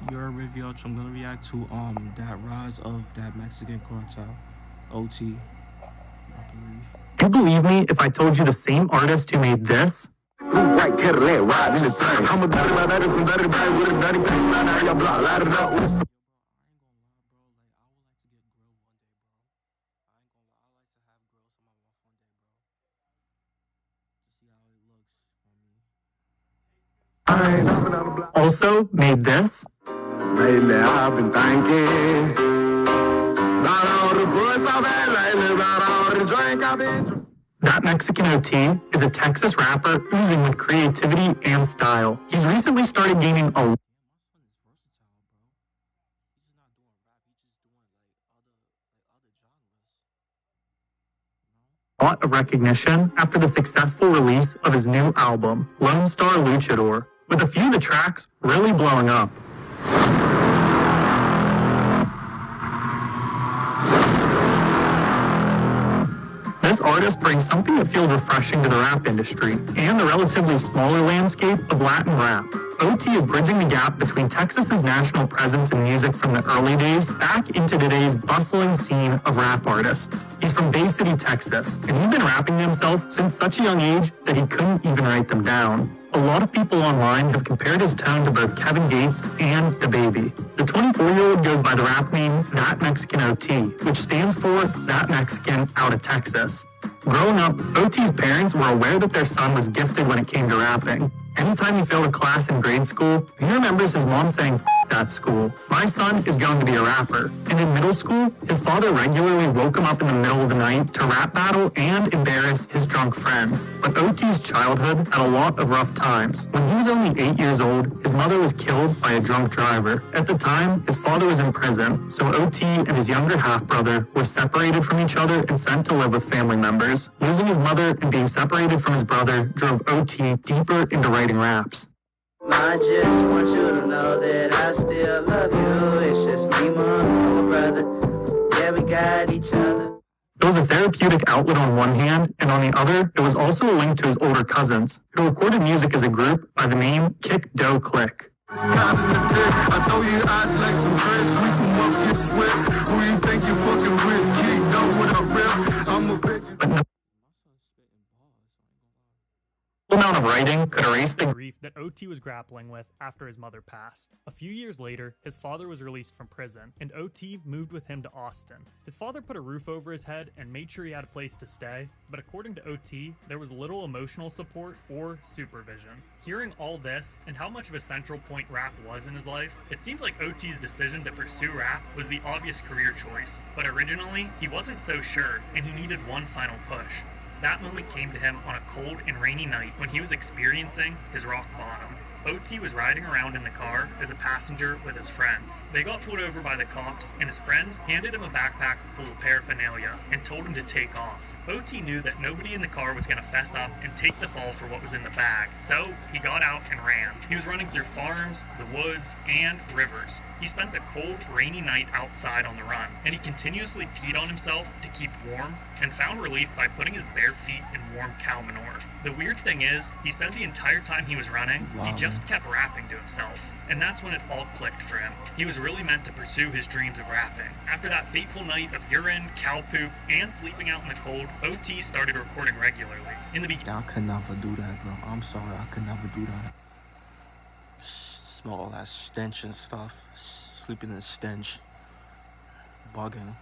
Your WavyOcho, I'm gonna react to that rise of that Mexican cartel, OT, I believe. You believe me if I told you the same artist who made this? White Cadillac riding in the turn. I'm a dirty my dirty from dirty bag with a dirty bitch right now. Y'all block, light it up. I ain't gonna lie, bro. Like, I would like to get grilled one day, bro. I ain't gonna lie. I like to have grills on my phone day, bro. To see how it looks for me. Also made this. Lately I've been thinking about all the puss I've had lately, about all the drink I've been drinking. That Mexican OT is a Texas rapper oozing with creativity and style. He's recently started gaining a My son is versatile, bro. He's just not doing rap. He's just doing other genres. lot of recognition after the successful release of his new album, Lone Star Luchador, with a few of the tracks really blowing up. This artist brings something that feels refreshing to the rap industry and the relatively smaller landscape of Latin rap. OT is bridging the gap between Texas's national presence in music from the early days back into today's bustling scene of rap artists. He's from Bay City, Texas, and he's been rapping to himself since such a young age that he couldn't even write them down. A lot of people online have compared his tone to both Kevin Gates and DaBaby. The 24-year-old goes by the rap name That Mexican OT, which stands for That Mexican Out of Texas. Growing up, OT's parents were aware that their son was gifted when it came to rapping. Anytime he failed a class in grade school, he remembers his mom saying, "F that school. My son is going to be a rapper." And in middle school, his father regularly woke him up in the middle of the night to rap battle and embarrass his drunk friends. But OT's childhood had a lot of rough times. When he was only 8 years old, his mother was killed by a drunk driver. At the time, his father was in prison, so OT and his younger half-brother were separated from each other and sent to live with family members. Losing his mother and being separated from his brother drove OT deeper into writing raps. I just want you to know that I still love you. It's just me, my brother. Yeah, we got each other. It was a therapeutic outlet on one hand, and on the other, it was also a link to his older cousins, who recorded music as a group by the name Kick Dough Click. I know you out like some fresh, we too much get sweat. Who you think you fucking with? Kick know what I rep. I'm a big. But no amount of writing could erase the grief that OT was grappling with after his mother passed. A few years later, his father was released from prison, and OT moved with him to Austin. His father put a roof over his head and made sure he had a place to stay, but according to OT, there was little emotional support or supervision. Hearing all this, and how much of a central point rap was in his life, it seems like OT's decision to pursue rap was the obvious career choice, but originally, he wasn't so sure, and he needed one final push. That moment came to him on a cold and rainy night when he was experiencing his rock bottom. OT was riding around in the car as a passenger with his friends. They got pulled over by the cops, and his friends handed him a backpack full of paraphernalia and told him to take off. OT knew that nobody in the car was going to fess up and take the fall for what was in the bag, so he got out and ran. He was running through farms, the woods, and rivers. He spent the cold, rainy night outside on the run, and he continuously peed on himself to keep warm and found relief by putting his bare feet in warm cow manure. The weird thing is, he said the entire time he was running, he just kept rapping to himself. And that's when it all clicked for him. He was really meant to pursue his dreams of rapping. After that fateful night of urine, cow poop, and sleeping out in the cold, OT started recording regularly. In the beginning, I could never do that, bro. I'm sorry, I could never do that. Smell all that stench and stuff. Sleeping in stench. Bugging.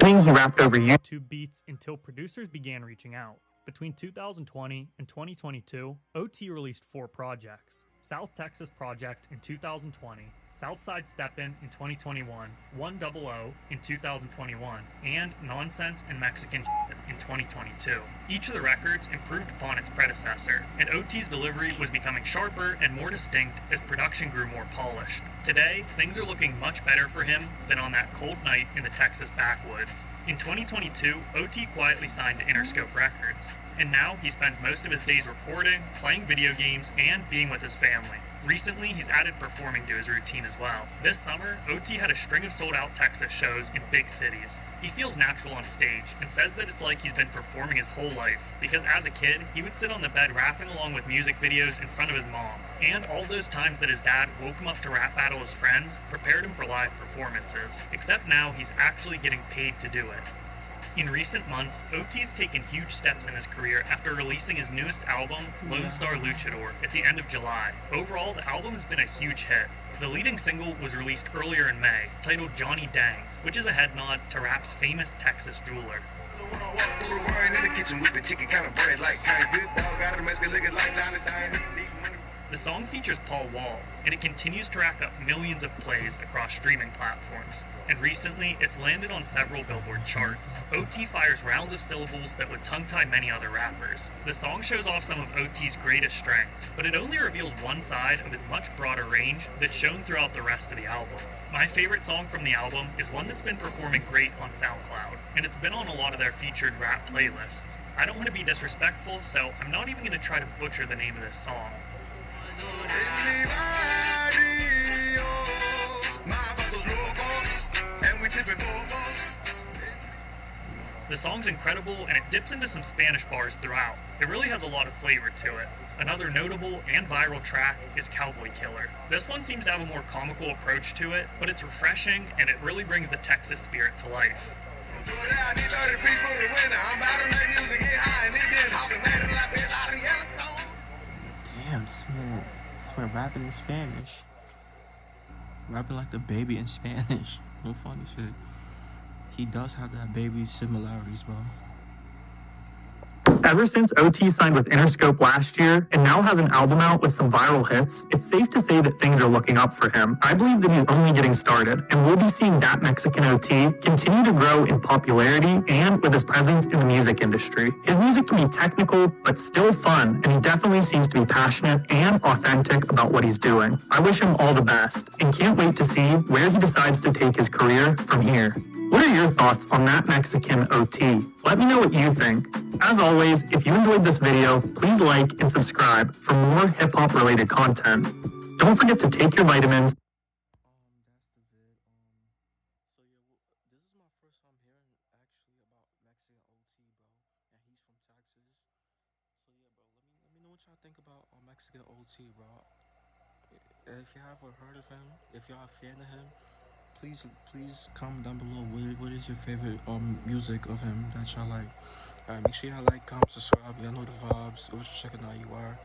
he rapped over YouTube beats until producers began reaching out. Between 2020 and 2022, OT released 4 projects. South Texas Project in 2020, Southside Step-In 2021, 100 in 2021, and Nonsense and Mexican in 2022. Each of the records improved upon its predecessor, and OT's delivery was becoming sharper and more distinct as production grew more polished. Today, things are looking much better for him than on that cold night in the Texas backwoods. In 2022, OT quietly signed to Interscope Records, and now he spends most of his days recording, playing video games, and being with his family. Recently, he's added performing to his routine as well. This summer, OT had a string of sold-out Texas shows in big cities. He feels natural on stage and says that it's like he's been performing his whole life, because as a kid, he would sit on the bed rapping along with music videos in front of his mom. And all those times that his dad woke him up to rap battle his friends prepared him for live performances, except now he's actually getting paid to do it. In recent months, OT's taken huge steps in his career after releasing his newest album, Lone Star Luchador, at the end of July. Overall, the album has been a huge hit. The leading single was released earlier in May, titled Johnny Dang, which is a head nod to rap's famous Texas jeweler. The song features Paul Wall, and it continues to rack up millions of plays across streaming platforms. And recently, it's landed on several Billboard charts. OT fires rounds of syllables that would tongue-tie many other rappers. The song shows off some of OT's greatest strengths, but it only reveals one side of his much broader range that's shown throughout the rest of the album. My favorite song from the album is one that's been performing great on SoundCloud, and it's been on a lot of their featured rap playlists. I don't want to be disrespectful, so I'm not even going to try to butcher the name of this song. The song's incredible, and it dips into some Spanish bars throughout. It really has a lot of flavor to it. Another notable and viral track is Cowboy Killer. This one seems to have a more comical approach to it, but it's refreshing, and it really brings the Texas spirit to life. Damn, this man rapping in Spanish. Rapping like the baby in Spanish. No funny shit. He does have that baby similarities, bro. Ever since OT signed with Interscope last year and now has an album out with some viral hits, it's safe to say that things are looking up for him. I believe that he's only getting started, and we'll be seeing that Mexican OT continue to grow in popularity and with his presence in the music industry. His music can be technical, but still fun, and he definitely seems to be passionate and authentic about what he's doing. I wish him all the best, and can't wait to see where he decides to take his career from here. What are your thoughts on that Mexican OT? Let me know what you think. As always, if you enjoyed this video, please like and subscribe for more hip-hop related content. Don't forget to take your vitamins. That's the vid. So yeah, this is my first time hearing actually about Mexican OT, bro, and he's from Texas. So yeah, bro, let me know what y'all think about Mexican OT, bro. If you haven't heard of him, if y'all a fan of him, please comment down below what is your favorite music of him that y'all like. Make sure y'all like, comment, subscribe. Y'all know the vibes. If you're checking out, you are.